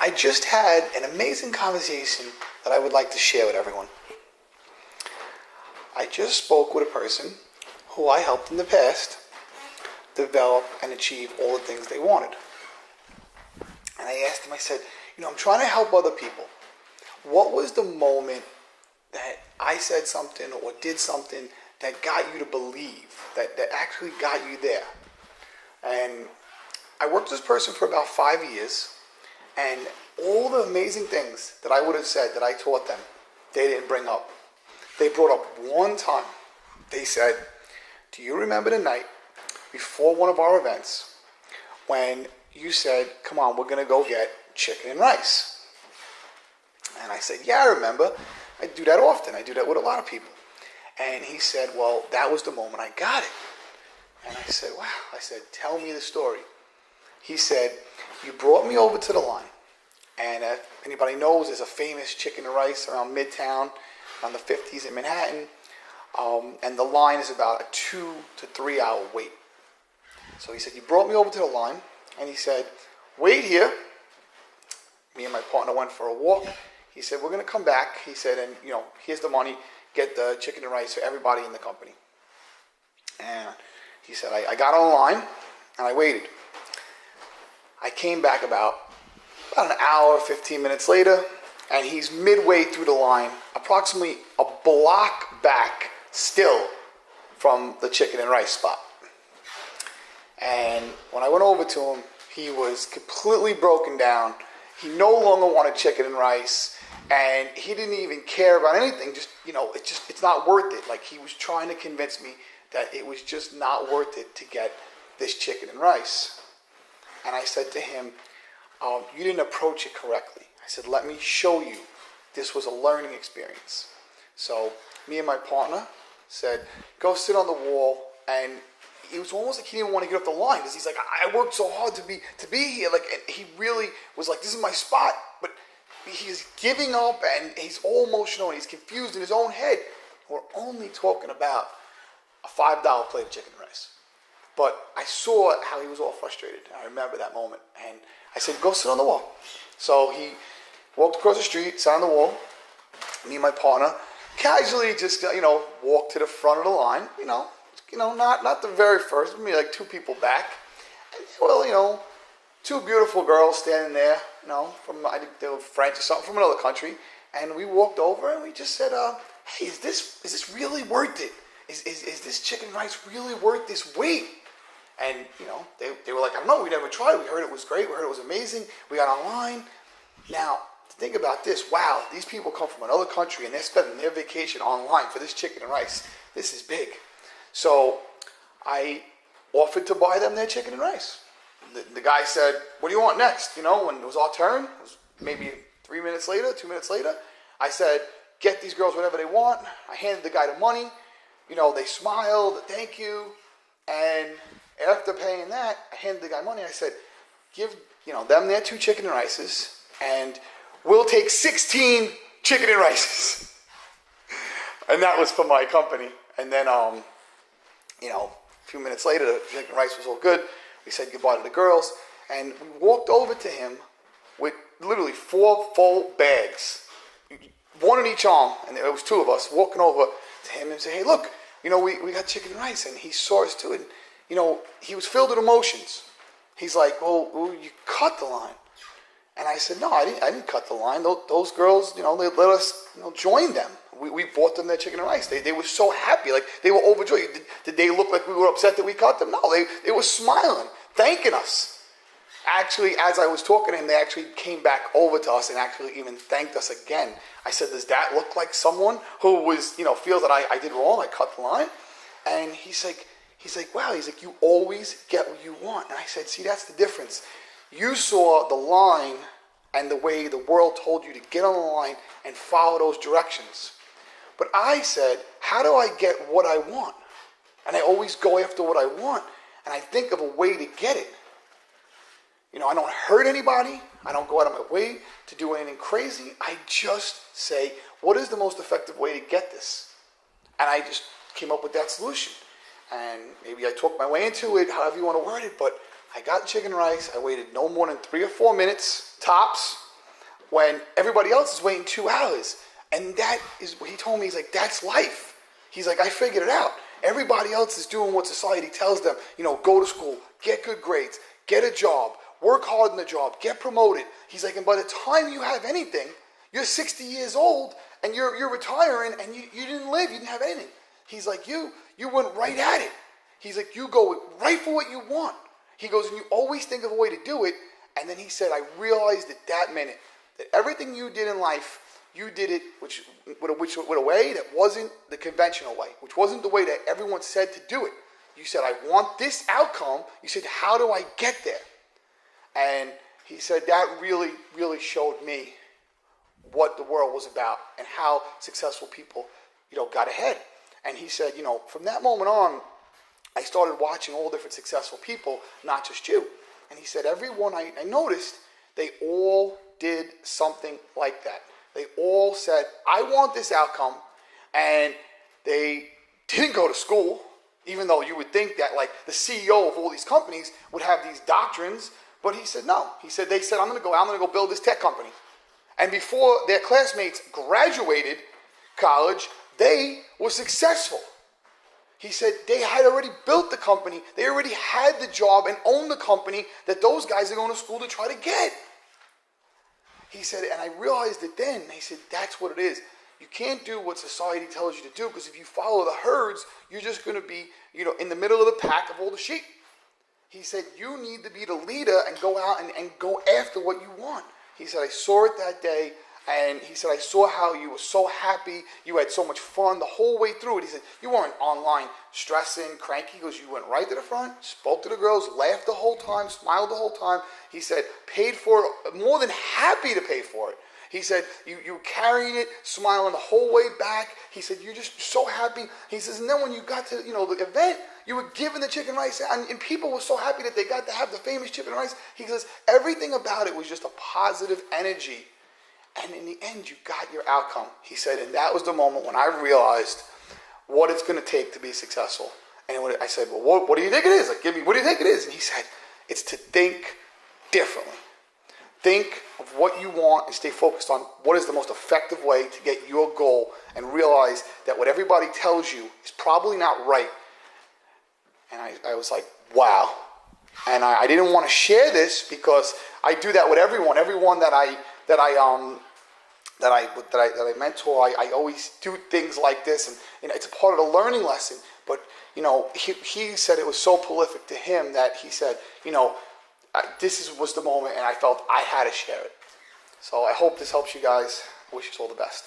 I just had an amazing conversation that I would like to share with everyone. I just spoke with a person who I helped in the past develop and achieve all the things they wanted. And I asked him, I said, I'm trying to help other people. What was the moment that I said something or did something that got you to believe, that actually got you there? And I worked with this person for about 5 years, and all the amazing things that I would have said that I taught them, they didn't bring up. They brought up one time. They said, do you remember the night before one of our events when you said, come on, we're going to go get chicken and rice? And I said, yeah, I remember. I do that often. I do that with a lot of people. And he said, well, that was the moment I got it. And I said, wow. I said, tell me the story. He said, you brought me over to the line. And if anybody knows, there's a famous chicken and rice around Midtown, around the 50s in Manhattan. And the line is about a 2 to 3 hour wait. So he said, you brought me over to the line. And he said, wait here. Me and my partner went for a walk. He said, we're going to come back. He said, and here's the money. Get the chicken and rice for everybody in the company. And he said, I got on the line and I waited. I came back about an hour, 15 minutes later, and he's midway through the line, approximately a block back still from the chicken and rice spot. And when I went over to him, he was completely broken down. He no longer wanted chicken and rice, and he didn't even care about anything. It's not worth it. Like, he was trying to convince me that it was just not worth it to get this chicken and rice. And I said to him, you didn't approach it correctly. I said, let me show you. This was a learning experience. So me and my partner said, go sit on the wall. And it was almost like he didn't want to get off the line, because he's like, I worked so hard to be here. Like, and he really was like, this is my spot. But he's giving up, and he's all emotional, and he's confused in his own head. We're only talking about a $5 plate of chicken and rice. But I saw how he was all frustrated. I remember that moment. And I said, go sit on the wall. So he walked across the street, sat on the wall. Me and my partner casually just, walked to the front of the line. Not the very first, maybe like 2 people back. And, two beautiful girls standing there, from, I think they were French or something, from another country. And we walked over and we just said, hey, is this really worth it? Is this chicken and rice really worth this wait? And, they were like, I don't know, we never tried. We heard it was great. We heard it was amazing. We got online. Now, think about this. Wow, these people come from another country and they're spending their vacation online for this chicken and rice. This is big. So I offered to buy them their chicken and rice. The guy said, what do you want next? When it was our turn, it was maybe 3 minutes later, 2 minutes later, I said, get these girls whatever they want. I handed the guy the money. They smiled, thank you. And after paying that, I handed the guy money. I said, give them their 2 chicken and rices, and we'll take 16 chicken and rices. And that was for my company. And then, a few minutes later, the chicken and rice was all good. We said goodbye to the girls, and we walked over to him with literally 4 full bags, one in each arm, and there was 2 of us walking over to him and say, hey, look, we got chicken and rice. And he saw us too, and he was filled with emotions. He's like, well, you cut the line. And I said, no, I didn't cut the line. Those girls, they let us join them. We bought them their chicken and rice. They were so happy. Like, they were overjoyed. Did they look like we were upset that we cut them? No, they were smiling, thanking us. Actually, as I was talking to him, they actually came back over to us and actually even thanked us again. I said, does that look like someone who was, feels that I did wrong, I cut the line? And he's like, wow, you always get what you want. And I said, see, that's the difference. You saw the line and the way the world told you to get on the line and follow those directions. But I said, how do I get what I want? And I always go after what I want, and I think of a way to get it. I don't hurt anybody. I don't go out of my way to do anything crazy. I just say, what is the most effective way to get this? And I just came up with that solution. And maybe I talked my way into it, however you want to word it, but I got chicken rice. I waited no more than 3 or 4 minutes, tops, when everybody else is waiting 2 hours. And that is what he told me. He's like, that's life. He's like, I figured it out. Everybody else is doing what society tells them. Go to school, get good grades, get a job, work hard in the job, get promoted. He's like, and by the time you have anything, you're 60 years old and you're retiring and you didn't live, you didn't have anything. He's like, you went right at it. He's like, you go right for what you want. He goes, and you always think of a way to do it. And then he said, I realized at that minute that everything you did in life, you did it with a way that wasn't the conventional way, which wasn't the way that everyone said to do it. You said, I want this outcome. You said, how do I get there? And he said, that really, really showed me what the world was about and how successful people, got ahead. And he said, from that moment on, I started watching all different successful people, not just you. And he said, everyone I noticed, they all did something like that. They all said, I want this outcome. And they didn't go to school, even though you would think that like the CEO of all these companies would have these doctrines. But he said, no. He said, they said, I'm going to go build this tech company. And before their classmates graduated college, they were successful. He said they had already built the company. They already had the job and owned the company that those guys are going to school to try to get. He said, and I realized it then. He said, that's what it is. You can't do what society tells you to do, because if you follow the herds, you're just going to be, in the middle of the pack of all the sheep. He said, you need to be the leader and go out and go after what you want. He said, I saw it that day. And he said, I saw how you were so happy. You had so much fun the whole way through it. He said, you weren't online stressing, cranky. He goes, you went right to the front, spoke to the girls, laughed the whole time, smiled the whole time. He said, paid for it, more than happy to pay for it. He said, you were carrying it, smiling the whole way back. He said, you're just so happy. He says, and then when you got to, the event, you were giving the chicken rice, and people were so happy that they got to have the famous chicken rice. He says, everything about it was just a positive energy. And in the end, you got your outcome. He said, and that was the moment when I realized what it's going to take to be successful. And when I said, well, what do you think it is? Like, what do you think it is? And he said, it's to think differently. Think of what you want and stay focused on what is the most effective way to get your goal, and realize that what everybody tells you is probably not right. And I was like, wow. And I didn't want to share this because I do that with everyone that I mentor. I always do things like this, and it's a part of the learning lesson. But he said it was so prolific to him that he said, this was the moment, and I felt I had to share it. So I hope this helps you guys. I wish you all the best.